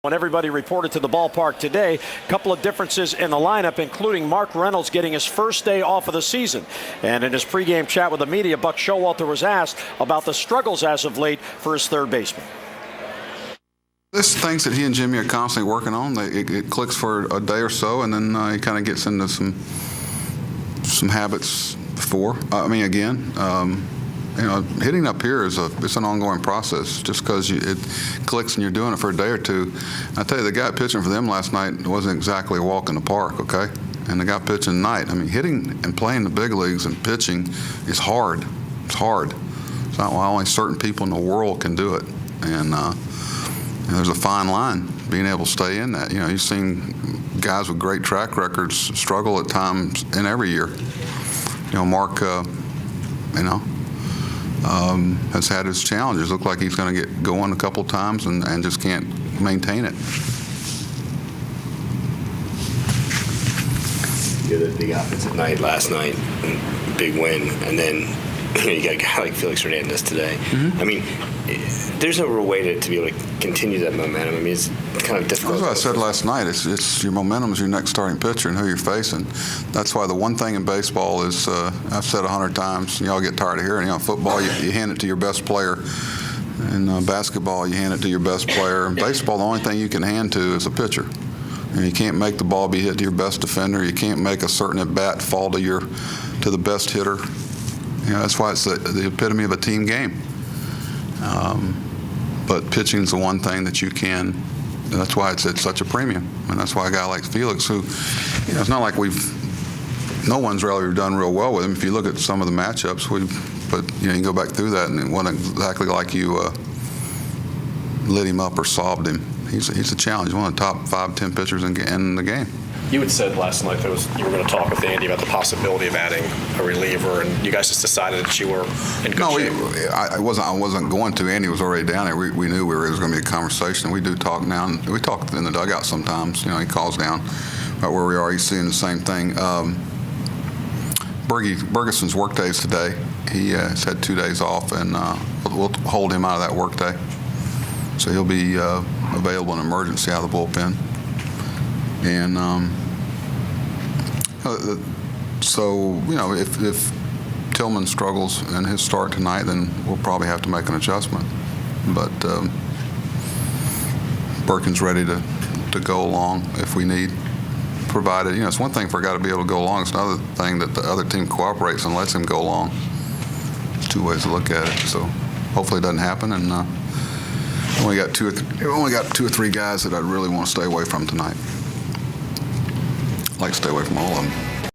When everybody reported to the ballpark today, a couple of differences in the lineup, including Mark Reynolds getting his first day off of the season. And in his pregame chat with the media, Buck Showalter was asked about the struggles as of late for his third baseman. There's things that he and Jimmy are constantly working on. It clicks for a day or so, and then he kind of gets into some habits again. Hitting up here it's an ongoing process. Just because it clicks and you're doing it for a day or two. I tell you, the guy pitching for them last night wasn't exactly a walk in the park, okay? And the guy pitching tonight, hitting and playing the big leagues and pitching is hard. It's hard. It's not why only certain people in the world can do it. And there's a fine line being able to stay in that. You've seen guys with great track records struggle at times in every year. Mark, has had his challenges. Look like he's going to get going a couple times and just can't maintain it. You had a big offensive night last night, big win, and then you got a guy like Felix Hernandez today. Mm-hmm. There's no real way to be able to continue that momentum. It's kind of difficult. That's what I said last night. It's your momentum is your next starting pitcher and who you're facing. That's why the one thing in baseball is, I've said 100 times, y'all get tired of hearing, football, you hand it to your best player. In basketball, you hand it to your best player. In baseball, the only thing you can hand to is a pitcher. And you can't make the ball be hit to your best defender. You can't make a certain at-bat fall to the best hitter. That's why it's the epitome of a team game. But pitching is the one thing that you can. That's why it's at such a premium, and that's why a guy like Felix, who, it's not like no one's really done real well with him. If you look at some of the matchups, you can go back through that, and it wasn't exactly like you lit him up or solved him. He's a challenge. One of the top 5-10 pitchers in the game. You had said last night you were going to talk with Andy about the possibility of adding a reliever, and you guys just decided that you were in good shape. No, I wasn't going to. Andy was already down there. We knew it was going to be a conversation. We do talk now, and we talk in the dugout sometimes. He calls down about where we are. He's seeing the same thing. Bergeson's work days today. He has had 2 days off, and we'll hold him out of that work day. So he'll be available in emergency out of the bullpen. And so, if Tillman struggles in his start tonight, then we'll probably have to make an adjustment. But Birkin's ready to go along if we need, provided, it's one thing for a guy to be able to go along. It's another thing that the other team cooperates and lets him go along. There's two ways to look at it. So hopefully it doesn't happen. And only got two or three guys that I really want to stay away from tonight. I'd like to stay away from all of them.